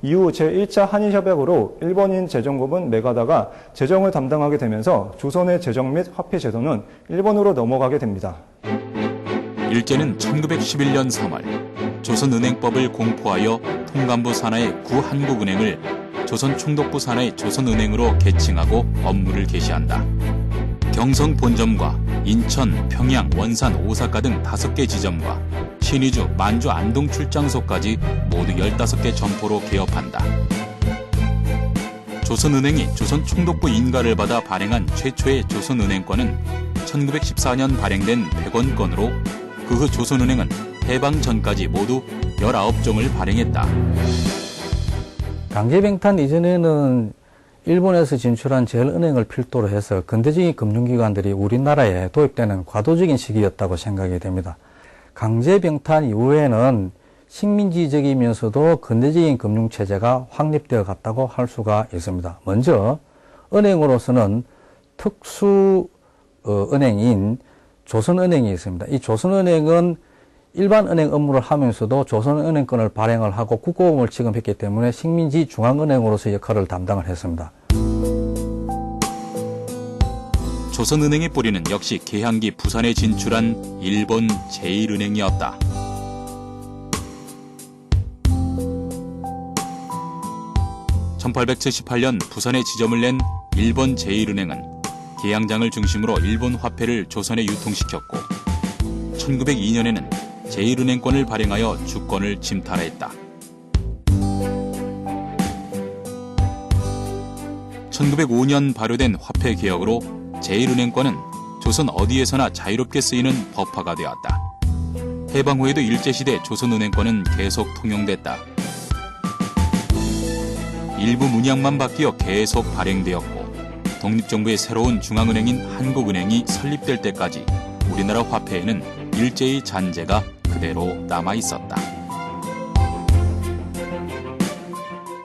이후 제1차 한일협약으로 일본인 재정고문 메가다가 재정을 담당하게 되면서 조선의 재정 및 화폐 제도는 일본으로 넘어가게 됩니다. 일제는 1911년 3월 조선은행법을 공포하여 통감부 산하의 구한국은행을 조선총독부 산하의 조선은행으로 개칭하고 업무를 개시한다. 경성 본점과 인천, 평양, 원산, 오사카 등 5개 지점과 신의주, 만주, 안동 출장소까지 모두 15개 점포로 개업한다. 조선은행이 조선총독부 인가를 받아 발행한 최초의 조선은행권은 1914년 발행된 100원권으로 그 후 조선은행은 해방 전까지 모두 19종을 발행했다. 강제병탄 이전에는 일본에서 진출한 제일은행을 필두로 해서 근대적인 금융기관들이 우리나라에 도입되는 과도적인 시기였다고 생각이 됩니다. 강제병탄 이후에는 식민지적이면서도 근대적인 금융체제가 확립되어 갔다고 할 수가 있습니다. 먼저 은행으로서는 특수 은행인 조선은행이 있습니다. 이 조선은행은 일반 은행 업무를 하면서도 조선은행권을 발행을 하고 국고금을 지급했기 때문에 식민지 중앙은행으로서 역할을 담당을 했습니다. 조선은행의 뿌리는 역시 개항기 부산에 진출한 일본 제1은행이었다. (1878년) 부산에 지점을 낸 일본 제1은행은 계양장을 중심으로 일본 화폐를 조선에 유통시켰고 1902년에는 제1은행권을 발행하여 주권을 침탈했다. 1905년 발효된 화폐 개혁으로 제1은행권은 조선 어디에서나 자유롭게 쓰이는 법화가 되었다. 해방 후에도 일제시대 조선은행권은 계속 통용됐다. 일부 문양만 바뀌어 계속 발행되었고 독립정부의 새로운 중앙은행인 한국은행이 설립될 때까지 우리나라 화폐에는 일제의 잔재가 그대로 남아있었다.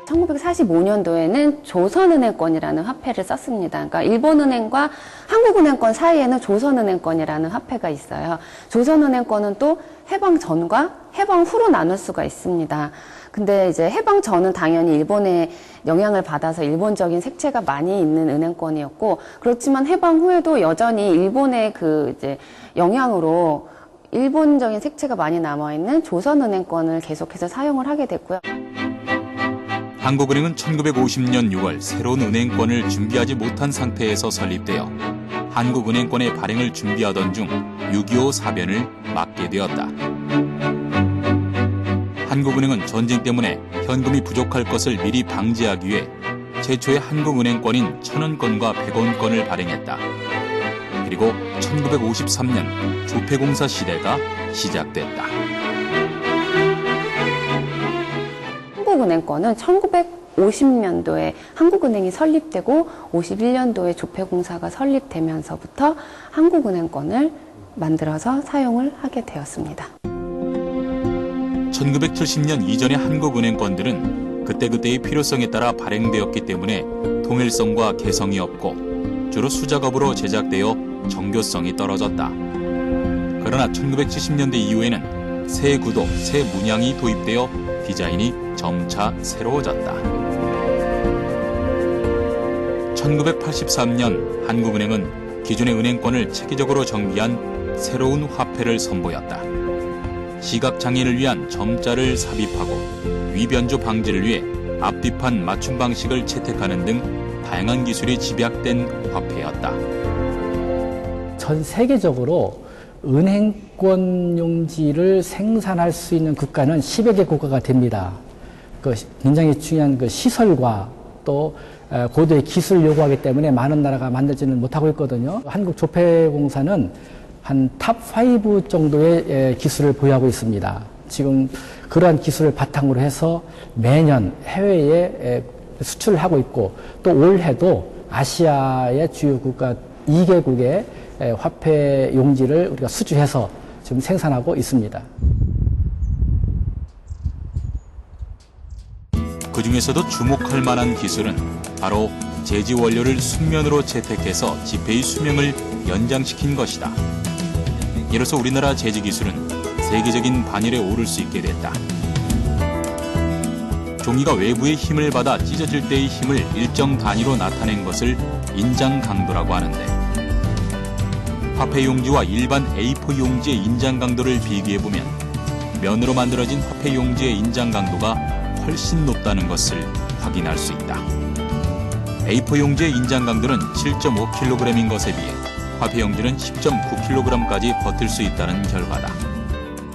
1945년도에는 조선은행권이라는 화폐를 썼습니다. 그러니까 일본은행과 한국은행권 사이에는 조선은행권이라는 화폐가 있어요. 조선은행권은 또 해방 전과 해방 후로 나눌 수가 있습니다. 근데 이제 해방 전은 당연히 일본의 영향을 받아서 일본적인 색채가 많이 있는 은행권이었고, 그렇지만 해방 후에도 여전히 일본의 그 이제 영향으로 일본적인 색채가 많이 남아있는 조선은행권을 계속해서 사용을 하게 됐고요. 한국은행은 1950년 6월 새로운 은행권을 준비하지 못한 상태에서 설립되어 한국은행권의 발행을 준비하던 중 6.25 사변을 맞게 되었다. 한국은행은 전쟁 때문에 현금이 부족할 것을 미리 방지하기 위해 최초의 한국은행권인 1000원권과 100원권을 발행했다. 그리고 1953년 조폐공사 시대가 시작됐다. 한국은행권은 1950년도에 한국은행이 설립되고 51년도에 조폐공사가 설립되면서부터 한국은행권을 만들어서 사용을 하게 되었습니다. 1970년 이전의 한국은행권들은 그때그때의 필요성에 따라 발행되었기 때문에 통일성과 개성이 없고 주로 수작업으로 제작되어 정교성이 떨어졌다. 그러나 1970년대 이후에는 새 구도, 새 문양이 도입되어 디자인이 점차 새로워졌다. 1983년 한국은행은 기존의 은행권을 체계적으로 정비한 새로운 화폐를 선보였다. 시각장애인을 위한 점자를 삽입하고 위변조 방지를 위해 앞뒤판 맞춤 방식을 채택하는 등 다양한 기술이 집약된 화폐였다. 전 세계적으로 은행권 용지를 생산할 수 있는 국가는 10여 개 국가가 됩니다. 굉장히 중요한 시설과 또 고도의 기술을 요구하기 때문에 많은 나라가 만들지는 못하고 있거든요. 한국조폐공사는 한 탑5 정도의 기술을 보유하고 있습니다. 지금 그러한 기술을 바탕으로 해서 매년 해외에 수출을 하고 있고, 또 올해도 아시아의 주요 국가 2개국의 화폐 용지를 우리가 수주해서 지금 생산하고 있습니다. 그 중에서도 주목할 만한 기술은 바로 제지 원료를 순면으로 채택해서 지폐의 수명을 연장시킨 것이다. 이로써 우리나라 제지 기술은 세계적인 반열에 오를 수 있게 됐다. 종이가 외부의 힘을 받아 찢어질 때의 힘을 일정 단위로 나타낸 것을 인장 강도라고 하는데, 화폐 용지와 일반 A4 용지의 인장 강도를 비교해보면 면으로 만들어진 화폐 용지의 인장 강도가 훨씬 높다는 것을 확인할 수 있다. A4 용지의 인장 강도는 7.5kg인 것에 비해 화폐 용지는 10.9kg까지 버틸 수 있다는 결과다.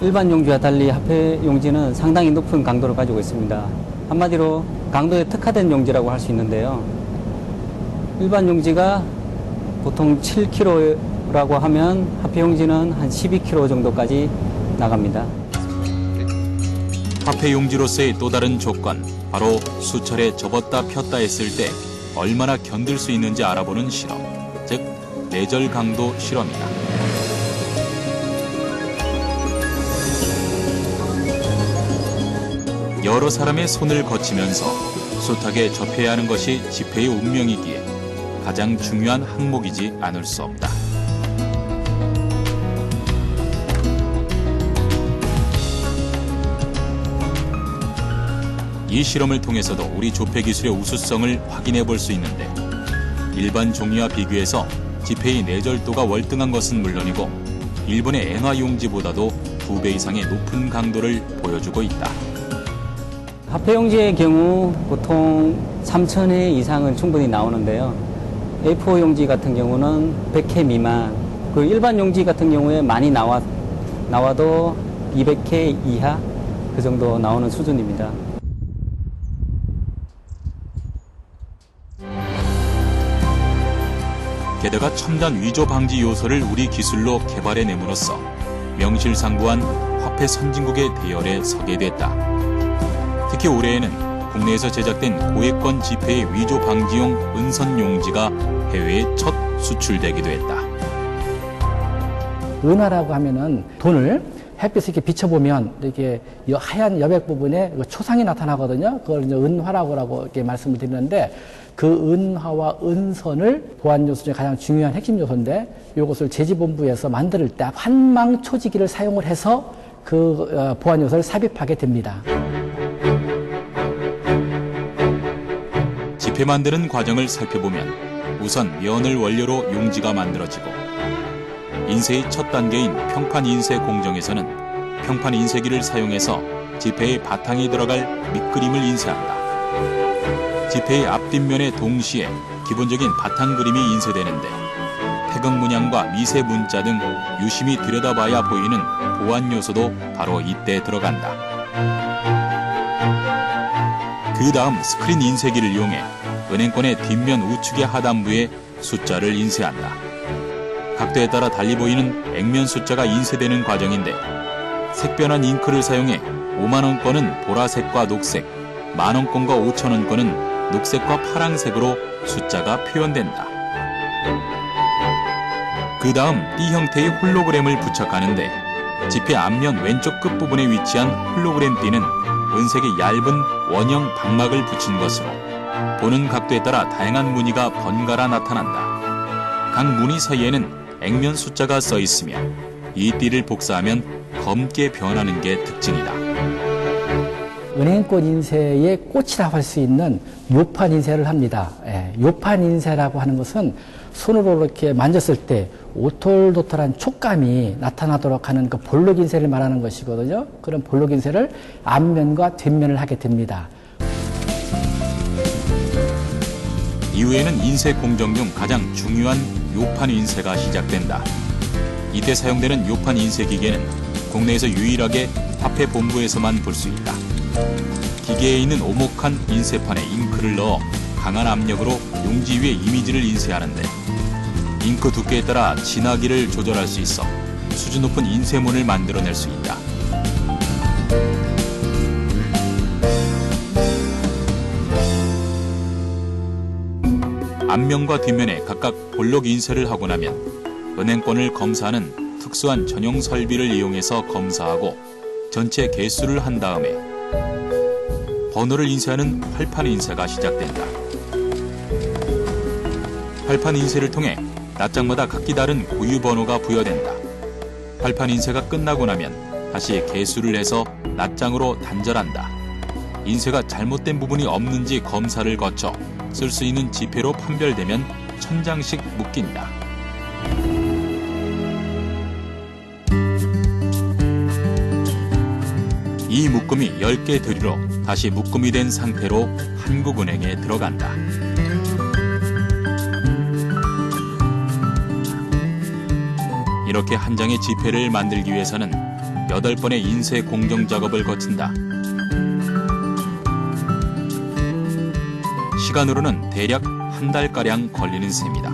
일반 용지와 달리 화폐 용지는 상당히 높은 강도를 가지고 있습니다. 한마디로 강도에 특화된 용지라고 할 수 있는데요. 일반 용지가 보통 7kg라고 하면 화폐 용지는 한 12kg 정도까지 나갑니다. 화폐 용지로서의 또 다른 조건, 바로 수철에 접었다 폈다 했을 때 얼마나 견딜 수 있는지 알아보는 실험, 즉 내절 강도 실험이다. 여러 사람의 손을 거치면서 숱하게 접해야 하는 것이 지폐의 운명이기에 가장 중요한 항목이지 않을 수 없다. 이 실험을 통해서도 우리 조폐 기술의 우수성을 확인해 볼 수 있는데, 일반 종이와 비교해서 지폐의 내절도가 월등한 것은 물론이고 일본의 엔화 용지보다도 2배 이상의 높은 강도를 보여주고 있다. 화폐 용지의 경우 보통 3,000회 이상은 충분히 나오는데요. A4 용지 같은 경우는 100회 미만, 그 일반 용지 같은 경우에 많이 나와도 200회 이하 그 정도 나오는 수준입니다. 게다가 첨단 위조 방지 요소를 우리 기술로 개발해냄으로써 명실상부한 화폐 선진국의 대열에 서게 됐다. 특히 올해에는 국내에서 제작된 고액권 지폐의 위조 방지용 은선 용지가 해외에 첫 수출되기도 했다. 은화라고 하면은 돈을 햇빛에 이렇게 비춰보면 이렇게 하얀 여백 부분에 초상이 나타나거든요. 그걸 이제 은화라고 이렇게 말씀을 드리는데 그 은화와 은선을 보안 요소 중에 가장 중요한 핵심 요소인데 이것을 제지본부에서 만들 때 환망 초지기를 사용을 해서 그 보안 요소를 삽입하게 됩니다. 지폐 만드는 과정을 살펴보면 우선 면을 원료로 용지가 만들어지고 인쇄의 첫 단계인 평판 인쇄 공정에서는 평판 인쇄기를 사용해서 지폐의 바탕에 들어갈 밑그림을 인쇄한다. 지폐의 앞뒷면에 동시에 기본적인 바탕 그림이 인쇄되는데 태극 문양과 미세 문자 등 유심히 들여다봐야 보이는 보안 요소도 바로 이때 들어간다. 그 다음 스크린 인쇄기를 이용해 은행권의 뒷면 우측의 하단부에 숫자를 인쇄한다. 각도에 따라 달리 보이는 액면 숫자가 인쇄되는 과정인데 색변한 잉크를 사용해 5만원권은 보라색과 녹색, 만원권과 5천원권은 녹색과 파랑색으로 숫자가 표현된다. 그 다음 띠 형태의 홀로그램을 부착하는데 지폐 앞면 왼쪽 끝부분에 위치한 홀로그램 띠는 은색의 얇은 원형 방막을 붙인 것으로 보는 각도에 따라 다양한 무늬가 번갈아 나타난다. 각 무늬 사이에는 액면 숫자가 써 있으며 이 띠를 복사하면 검게 변하는 게 특징이다. 은행권 인쇄의 꽃이라고 할 수 있는 요판 인쇄를 합니다. 요판 인쇄라고 하는 것은 손으로 이렇게 만졌을 때 오톨도톨한 촉감이 나타나도록 하는 그 볼록 인쇄를 말하는 것이거든요. 그런 볼록 인쇄를 앞면과 뒷면을 하게 됩니다. 이후에는 인쇄 공정 중 가장 중요한 요판 인쇄가 시작된다. 이때 사용되는 요판 인쇄 기계는 국내에서 유일하게 화폐 본부에서만 볼 수 있다. 기계에 있는 오목한 인쇄판에 잉크를 넣어 강한 압력으로 용지 위에 이미지를 인쇄하는데 잉크 두께에 따라 진하기를 조절할 수 있어 수준 높은 인쇄문을 만들어낼 수 있다. 앞면과 뒷면에 각각 볼록 인쇄를 하고 나면 은행권을 검사하는 특수한 전용 설비를 이용해서 검사하고 전체 개수를 한 다음에 번호를 인쇄하는 활판 인쇄가 시작된다. 활판 인쇄를 통해 낱장마다 각기 다른 고유 번호가 부여된다. 활판 인쇄가 끝나고 나면 다시 개수를 해서 낱장으로 단절한다. 인쇄가 잘못된 부분이 없는지 검사를 거쳐 쓸 수 있는 지폐로 판별되면 1000장씩 묶인다. 이 묶음이 10개 들이로 다시 묶음이 된 상태로 한국은행에 들어간다. 이렇게 한 장의 지폐를 만들기 위해서는 8번의 인쇄 공정 작업을 거친다. 시간으로는 대략 한 달가량 걸리는 셈이다.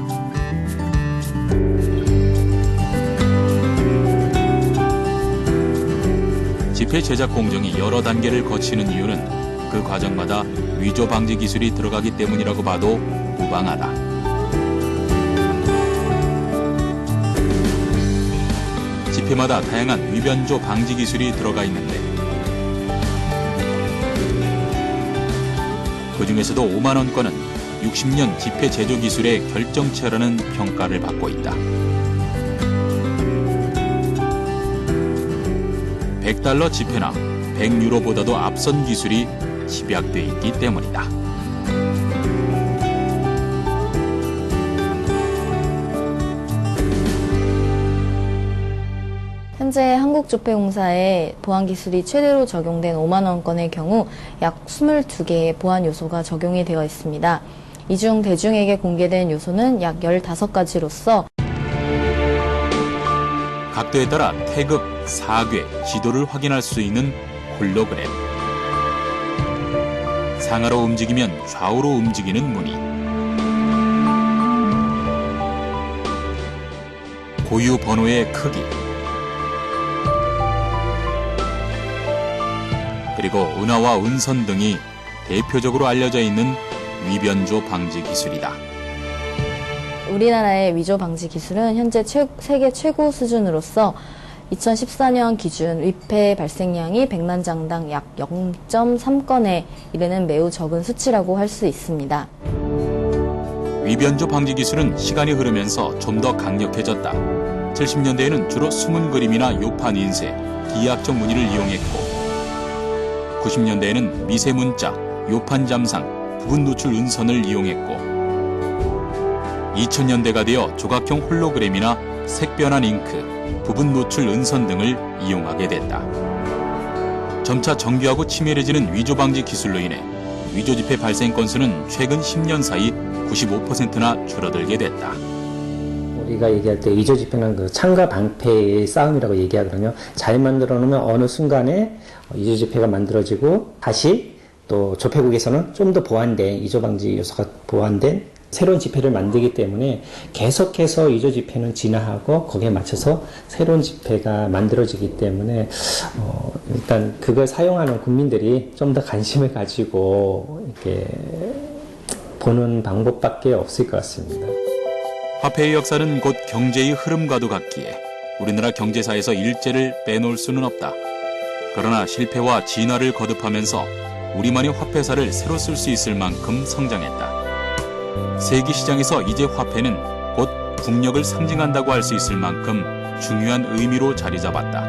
지폐 제작 공정이 여러 단계를 거치는 이유는 그 과정마다 위조 방지 기술이 들어가기 때문이라고 봐도 무방하다. 지폐마다 다양한 위변조 방지 기술이 들어가 있는데 그 중에서도 5만원권은 60년 지폐 제조 기술의 결정체라는 평가를 받고 있다. 100달러 지폐나 100유로보다도 앞선 기술이 집약돼 있기 때문이다. 현재 한국조폐공사에 보안기술이 최대로 적용된 5만 원권의 경우 약 22개의 보안 요소가 적용이 되어 있습니다. 이 중 대중에게 공개된 요소는 약 15가지로서 각도에 따라 태극, 사괴, 지도를 확인할 수 있는 홀로그램. 상하로 움직이면 좌우로 움직이는 무늬. 고유 번호의 크기. 그리고 은하와 은선 등이 대표적으로 알려져 있는 위변조 방지 기술이다. 우리나라의 위조 방지 기술은 현재 세계 최고 수준으로서 2014년 기준 위패 발생량이 100만 장당 약 0.3건에 이르는 매우 적은 수치라고 할 수 있습니다. 위변조 방지 기술은 시간이 흐르면서 좀 더 강력해졌다. 70년대에는 주로 숨은 그림이나 요판 인쇄, 기하학적 무늬를 이용했고 90년대에는 미세 문자, 요판 잠상, 부분 노출 은선을 이용했고 2000년대가 되어 조각형 홀로그램이나 색변환 잉크, 부분 노출 은선 등을 이용하게 됐다. 점차 정교하고 치밀해지는 위조 방지 기술로 인해 위조 지폐 발생 건수는 최근 10년 사이 95%나 줄어들게 됐다. 우리가 얘기할 때 위조 지폐는 그 창과 방패의 싸움이라고 얘기하거든요. 잘 만들어 놓으면 어느 순간에 위조 지폐가 만들어지고 다시 또 조폐국에서는 좀 더 보완된 위조 방지 요소가 보완된 새로운 지폐를 만들기 때문에 계속해서 위조 지폐는 진화하고 거기에 맞춰서 새로운 지폐가 만들어지기 때문에 일단 그걸 사용하는 국민들이 좀 더 관심을 가지고 이렇게 보는 방법밖에 없을 것 같습니다. 화폐의 역사는 곧 경제의 흐름과도 같기에 우리나라 경제사에서 일제를 빼놓을 수는 없다. 그러나 실패와 진화를 거듭하면서 우리만의 화폐사를 새로 쓸 수 있을 만큼 성장했다. 세계 시장에서 이제 화폐는 곧 국력을 상징한다고 할 수 있을 만큼 중요한 의미로 자리 잡았다.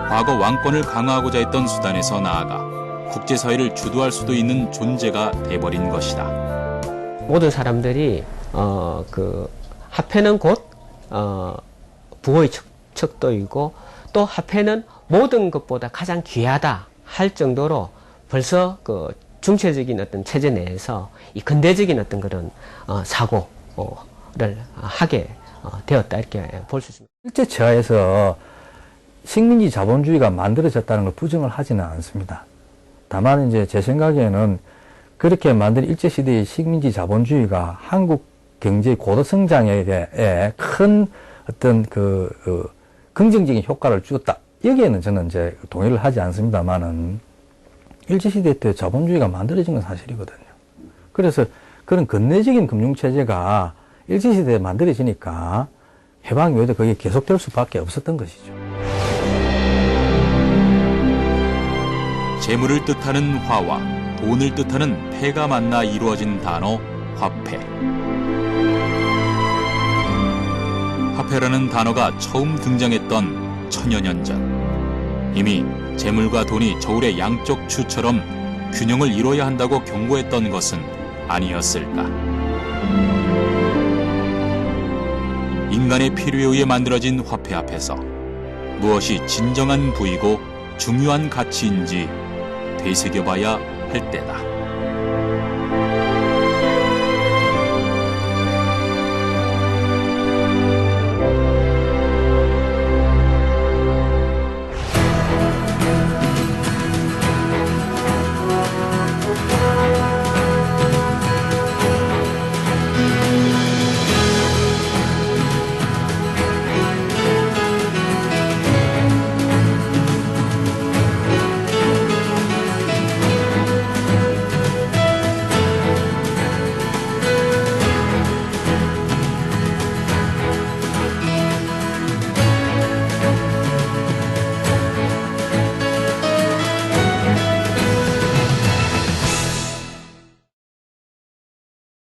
과거 왕권을 강화하고자 했던 수단에서 나아가 국제사회를 주도할 수도 있는 존재가 돼버린 것이다. 모든 사람들이 그 화폐는 곧 부의 척도이고 또 화폐는 모든 것보다 가장 귀하다 할 정도로 벌써 그 중체적인 어떤 체제 내에서 이 근대적인 어떤 그런 사고를 하게 되었다 이렇게 볼 수 있습니다. 실제 체화에서 식민지 자본주의가 만들어졌다는 걸 부정을 하지는 않습니다. 다만 이제 제 생각에는 그렇게 만든 일제시대의 식민지 자본주의가 한국 경제의 고도 성장에 큰 어떤 긍정적인 효과를 주었다. 여기에는 저는 이제 동의를 하지 않습니다만은 일제시대 때 자본주의가 만들어진 건 사실이거든요. 그래서 그런 근대적인 금융체제가 일제시대에 만들어지니까 해방 이후에도 그게 계속될 수밖에 없었던 것이죠. 재물을 뜻하는 화와 돈을 뜻하는 패가 만나 이루어진 단어 화폐. 화폐라는 단어가 처음 등장했던 천여 년 전. 이미 재물과 돈이 저울의 양쪽 추처럼 균형을 이뤄야 한다고 경고했던 것은 아니었을까. 인간의 필요에 의해 만들어진 화폐 앞에서 무엇이 진정한 부이고 중요한 가치인지 되새겨봐야 할 때다.